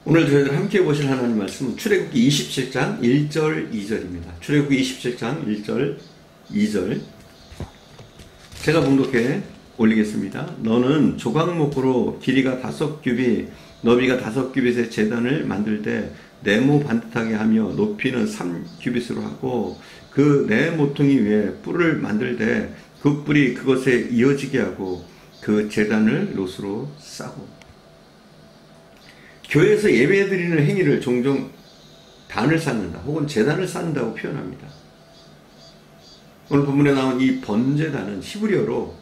오늘 저희들 함께 보실 하나님 말씀은 출애굽기 27장 1절 2절입니다. 출애굽기 27장 1절 2절 제가 봉독해 올리겠습니다. 너는 조각목으로 길이가 5규빗, 너비가 5규빗의 제단을 만들되 네모 반듯하게 하며 높이는 3규빗으로 하고 그 네 모퉁이 위에 뿔을 만들되 그 뿔이 그것에 이어지게 하고 그 제단을 롯으로 싸고. 교회에서 예배드리는 행위를 종종 단을 쌓는다 혹은 제단을 쌓는다고 표현합니다. 오늘 본문에 나온 이 번제단은 히브리어로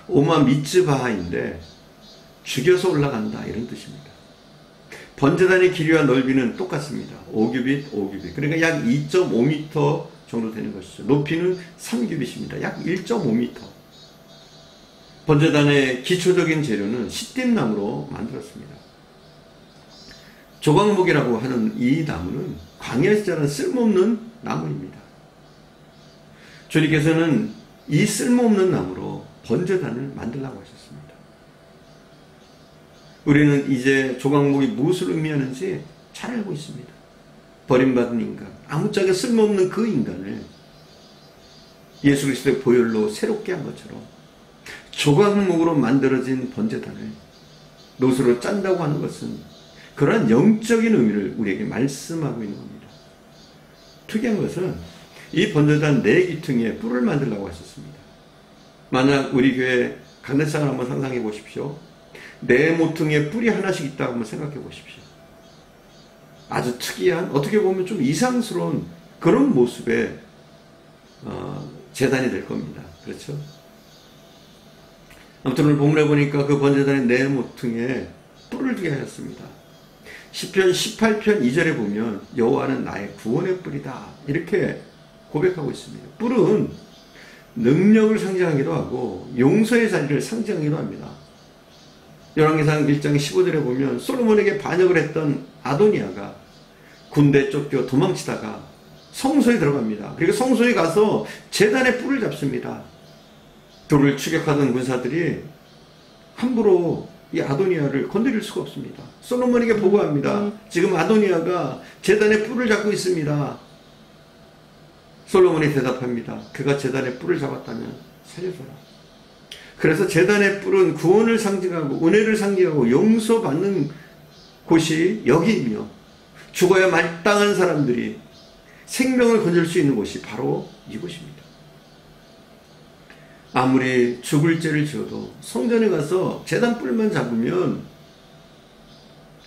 오마 미츠바하인데 죽여서 올라간다 이런 뜻입니다. 번제단의 길이와 넓이는 똑같습니다. 5규빗, 5규빗. 그러니까 약 2.5m 정도 되는 것이죠. 높이는 3규빗입니다. 약 1.5m. 번제단의 기초적인 재료는 시띠나무로 만들었습니다. 조각목이라고 하는 이 나무는 광야에서 자란 쓸모없는 나무입니다. 주님께서는 이 쓸모없는 나무로 번제단을 만들라고 하셨습니다. 우리는 이제 조각목이 무엇을 의미하는지 잘 알고 있습니다. 버림받은 인간, 아무짝에 쓸모없는 그 인간을 예수 그리스도의 보혈로 새롭게 한 것처럼 조각목으로 만들어진 번제단을 롯으로 짠다고 하는 것은 그러한 영적인 의미를 우리에게 말씀하고 있는 겁니다. 특이한 것은 이 번제단 4귀퉁이에 뿔을 만들라고 하셨습니다. 만약 우리 교회 강대상을 한번 상상해 보십시오. 4모퉁이에 뿔이 하나씩 있다고 한번 생각해 보십시오. 아주 특이한, 어떻게 보면 좀 이상스러운 그런 모습의 제단이 될 겁니다. 그렇죠? 아무튼 오늘 본문에 보니까 그 번제단의 4모퉁이에 뿔을 두게 하셨습니다. 시편 18편 2절에 보면 여호와는 나의 구원의 뿔이다 이렇게 고백하고 있습니다. 뿔은 능력을 상징하기도 하고 용서의 자리를 상징하기도 합니다. 열왕기상 1장 15절에 보면 솔로몬에게 반역을 했던 아도니아가 군대 쫓겨 도망치다가 성소에 들어갑니다. 그리고 성소에 가서 제단의 뿔을 잡습니다. 돌을 추격하던 군사들이 함부로 이 아도니아를 건드릴 수가 없습니다. 솔로몬에게 보고합니다. 지금 아도니아가 제단의 뿔을 잡고 있습니다. 솔로몬이 대답합니다. 그가 제단의 뿔을 잡았다면 살려줘라. 그래서 제단의 뿔은 구원을 상징하고 은혜를 상징하고 용서받는 곳이 여기이며 죽어야 마땅한 사람들이 생명을 건질 수 있는 곳이 바로 이곳입니다. 아무리 죽을 죄를 지어도 성전에 가서 제단 뿔만 잡으면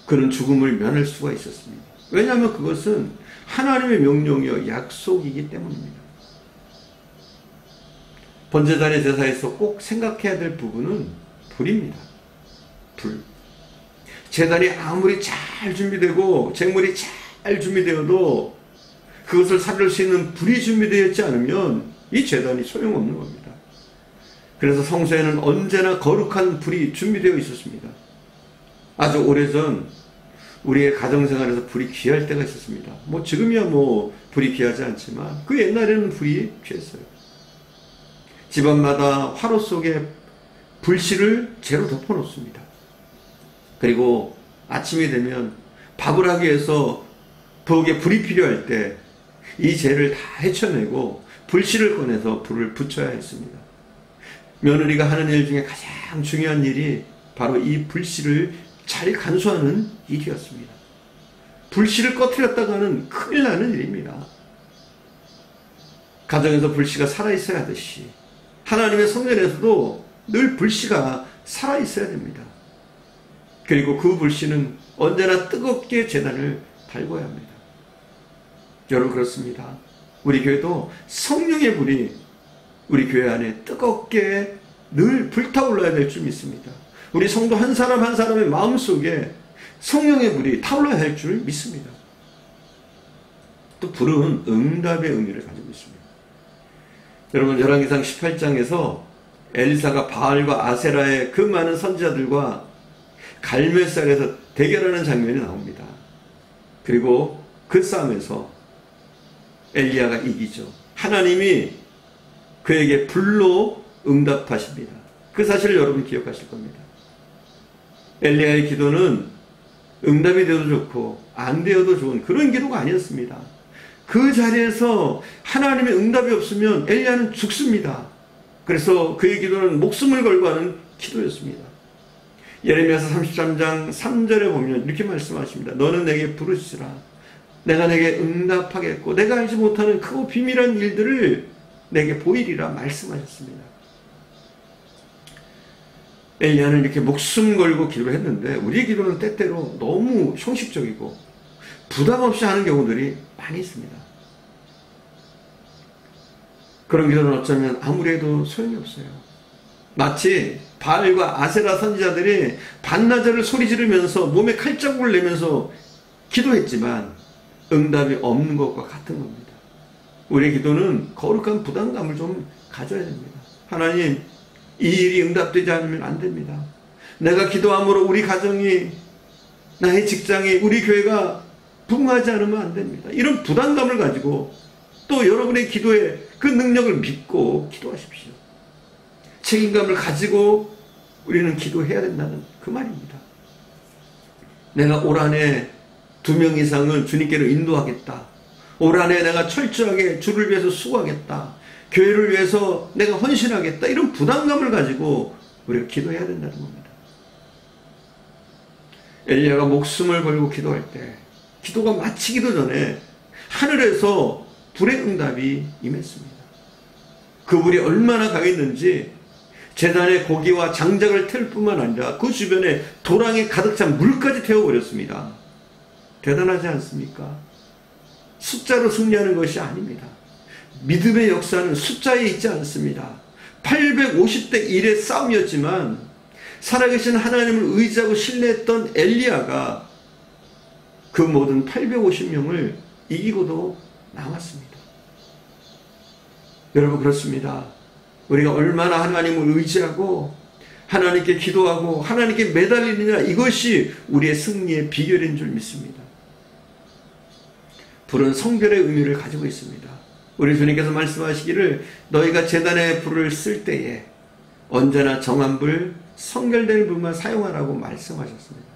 그는 죽음을 면할 수가 있었습니다. 왜냐하면 그것은 하나님의 명령이요 약속이기 때문입니다. 번제단의 제사에서 꼭 생각해야 될 부분은 불입니다. 불. 제단이 아무리 잘 준비되고 쟁물이 잘 준비되어도 그것을 살릴 수 있는 불이 준비되었지 않으면 이 제단이 소용없는 겁니다. 그래서 성소에는 언제나 거룩한 불이 준비되어 있었습니다. 아주 오래전 우리의 가정생활에서 불이 귀할 때가 있었습니다. 지금이야 불이 귀하지 않지만 그 옛날에는 불이 귀했어요. 집안마다 화로 속에 불씨를 재로 덮어놓습니다. 그리고 아침이 되면 밥을 하기 위해서 부엌에 불이 필요할 때 이 재를 다 헤쳐내고 불씨를 꺼내서 불을 붙여야 했습니다. 며느리가 하는 일 중에 가장 중요한 일이 바로 이 불씨를 잘 간수하는 일이었습니다. 불씨를 꺼뜨렸다가는 큰일 나는 일입니다. 가정에서 불씨가 살아있어야 하듯이 하나님의 성전에서도 늘 불씨가 살아있어야 됩니다. 그리고 그 불씨는 언제나 뜨겁게 제단을 달궈야 합니다. 여러분 그렇습니다. 우리 교회도 성령의 불이 우리 교회 안에 뜨겁게 늘 불타올라야 될 줄 믿습니다. 우리 성도 한 사람 한 사람의 마음속에 성령의 불이 타올라야 할 줄 믿습니다. 또 불은 응답의 의미를 가지고 있습니다. 여러분 열왕기상 18장에서 엘리사가 바알과 아세라의 그 많은 선지자들과 갈멜산에서 대결하는 장면이 나옵니다. 그리고 그 싸움에서 엘리야가 이기죠. 하나님이 그에게 불로 응답하십니다. 그 사실을 여러분 기억하실 겁니다. 엘리야의 기도는 응답이 되어도 좋고 안 되어도 좋은 그런 기도가 아니었습니다. 그 자리에서 하나님의 응답이 없으면 엘리야는 죽습니다. 그래서 그의 기도는 목숨을 걸고 하는 기도였습니다. 예레미야서 33장 3절에 보면 이렇게 말씀하십니다. 너는 내게 부르시라. 내가 내게 응답하겠고 내가 알지 못하는 크고 비밀한 일들을 내게 보이리라 말씀하셨습니다. 엘리야는 이렇게 목숨 걸고 기도를 했는데 우리의 기도는 때때로 너무 형식적이고 부담 없이 하는 경우들이 많이 있습니다. 그런 기도는 어쩌면 아무리 해도 소용이 없어요. 마치 바알과 아세라 선지자들이 반나절을 소리 지르면서 몸에 칼자국을 내면서 기도했지만 응답이 없는 것과 같은 겁니다. 우리의 기도는 거룩한 부담감을 좀 가져야 됩니다. 하나님, 이 일이 응답되지 않으면 안 됩니다. 내가 기도함으로 우리 가정이, 나의 직장이, 우리 교회가 부흥하지 않으면 안 됩니다. 이런 부담감을 가지고 또 여러분의 기도에 그 능력을 믿고 기도하십시오. 책임감을 가지고 우리는 기도해야 된다는 그 말입니다. 내가 올 한해 2명 이상을 주님께로 인도하겠다. 올 한해 내가 철저하게 주를 위해서 수고하겠다. 교회를 위해서 내가 헌신하겠다. 이런 부담감을 가지고 우리가 기도해야 된다는 겁니다. 엘리야가 목숨을 걸고 기도할 때 기도가 마치기도 전에 하늘에서 불의 응답이 임했습니다. 그 불이 얼마나 강했는지 제단에 고기와 장작을 태울 뿐만 아니라 그 주변에 도랑이 가득 찬 물까지 태워버렸습니다. 대단하지 않습니까? 숫자로 승리하는 것이 아닙니다. 믿음의 역사는 숫자에 있지 않습니다. 850대 1의 싸움이었지만 살아계신 하나님을 의지하고 신뢰했던 엘리야가 그 모든 850명을 이기고도 남았습니다. 여러분, 그렇습니다. 우리가 얼마나 하나님을 의지하고 하나님께 기도하고 하나님께 매달리느냐, 이것이 우리의 승리의 비결인 줄 믿습니다. 불은 성결의 의미를 가지고 있습니다. 우리 주님께서 말씀하시기를 너희가 제단에 불을 쓸 때에 언제나 정한 불, 성결된 불만 사용하라고 말씀하셨습니다.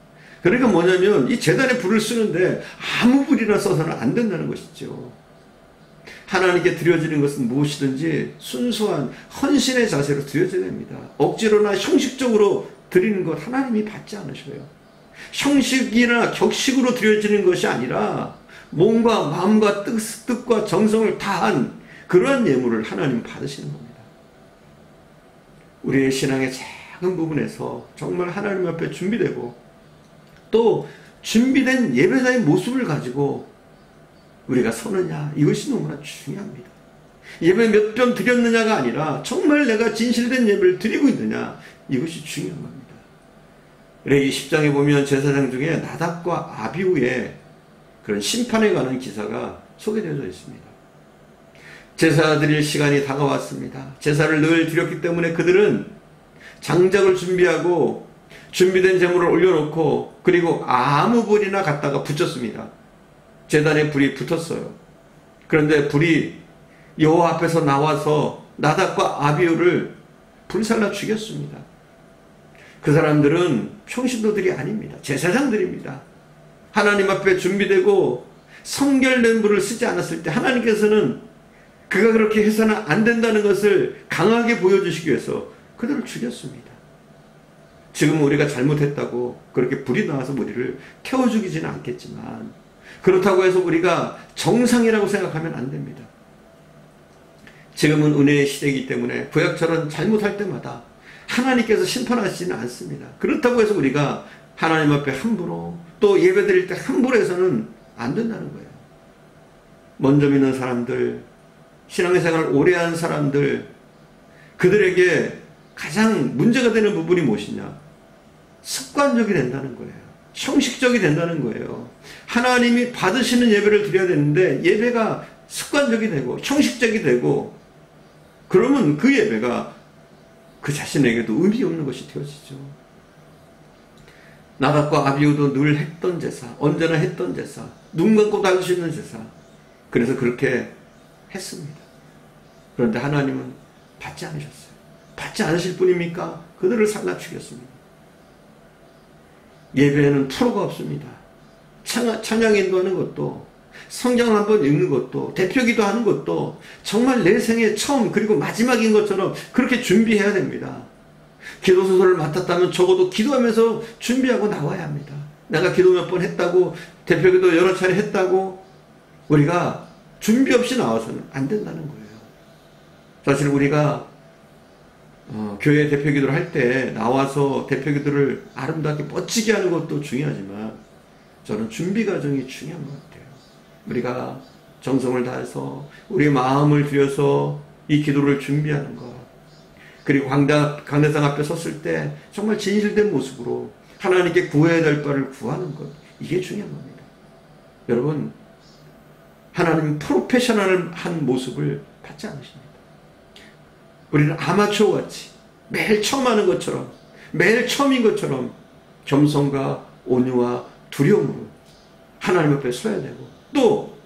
그러니까 뭐냐면 이 제단에 불을 쓰는데 아무 불이나 써서는 안 된다는 것이죠. 하나님께 드려지는 것은 무엇이든지 순수한 헌신의 자세로 드려져야 됩니다. 억지로나 형식적으로 드리는 것 하나님이 받지 않으셔요. 형식이나 격식으로 드려지는 것이 아니라 몸과 마음과 뜻과 정성을 다한 그러한 예물을 하나님 받으시는 겁니다. 우리의 신앙의 작은 부분에서 정말 하나님 앞에 준비되고 또 준비된 예배자의 모습을 가지고 우리가 서느냐, 이것이 너무나 중요합니다. 예배 몇 번 드렸느냐가 아니라 정말 내가 진실된 예배를 드리고 있느냐, 이것이 중요한 겁니다. 레위 10장에 보면 제사장 중에 나답과 아비후의 그런 심판에 관한 기사가 소개되어져 있습니다. 제사 드릴 시간이 다가왔습니다. 제사를 늘 드렸기 때문에 그들은 장작을 준비하고 준비된 제물을 올려놓고 그리고 아무 불이나 갖다가 붙였습니다. 제단에 불이 붙었어요. 그런데 불이 여호와 앞에서 나와서 나답과 아비후를 불살라 죽였습니다. 그 사람들은 평신도들이 아닙니다. 제사장들입니다. 하나님 앞에 준비되고 성결된 불을 쓰지 않았을 때 하나님께서는 그가 그렇게 해서는 안 된다는 것을 강하게 보여주시기 위해서 그들을 죽였습니다. 지금 우리가 잘못했다고 그렇게 불이 나와서 우리를 태워 죽이지는 않겠지만 그렇다고 해서 우리가 정상이라고 생각하면 안 됩니다. 지금은 은혜의 시대이기 때문에 구약처럼 잘못할 때마다 하나님께서 심판하시지는 않습니다. 그렇다고 해서 우리가 하나님 앞에 함부로 또 예배드릴 때 함부로 해서는 안 된다는 거예요. 먼저 믿는 사람들, 신앙생활을 오래 한 사람들, 그들에게 가장 문제가 되는 부분이 무엇이냐? 습관적이 된다는 거예요. 형식적이 된다는 거예요. 하나님이 받으시는 예배를 드려야 되는데 예배가 습관적이 되고 형식적이 되고 그러면 그 예배가 그 자신에게도 의미 없는 것이 되어지죠. 나답과 아비후도 늘 했던 제사, 언제나 했던 제사, 눈 감고 달 수 있는 제사. 그래서 그렇게 했습니다. 그런데 하나님은 받지 않으셨어요. 받지 않으실 뿐입니까? 그들을 살라 죽였습니다. 예배에는 프로가 없습니다. 찬양 인도하는 것도, 성경 한번 읽는 것도, 대표기도 하는 것도 정말 내 생애 처음 그리고 마지막인 것처럼 그렇게 준비해야 됩니다. 기도소설을 맡았다면 적어도 기도하면서 준비하고 나와야 합니다. 내가 기도 몇 번 했다고, 대표기도 여러 차례 했다고 우리가 준비 없이 나와서는 안 된다는 거예요. 사실 우리가 교회 대표기도를 할 때 나와서 대표기도를 아름답게 멋지게 하는 것도 중요하지만 저는 준비 과정이 중요한 것 같아요. 우리가 정성을 다해서 우리 마음을 들여서 이 기도를 준비하는 것, 그리고 강대상 앞에 섰을 때 정말 진실된 모습으로 하나님께 구해야 될 바를 구하는 것, 이게 중요한 겁니다. 여러분, 하나님 프로페셔널한 모습을 받지 않으십니다. 우리는 아마추어 같이 매일 처음 하는 것처럼, 매일 처음인 것처럼 겸손과 온유와 두려움으로 하나님 앞에 서야 되고, 또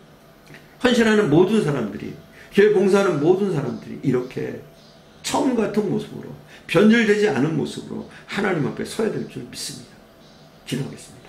헌신하는 모든 사람들이, 교회 봉사하는 모든 사람들이 이렇게 처음 같은 모습으로, 변질되지 않은 모습으로 하나님 앞에 서야 될 줄 믿습니다. 기도하겠습니다.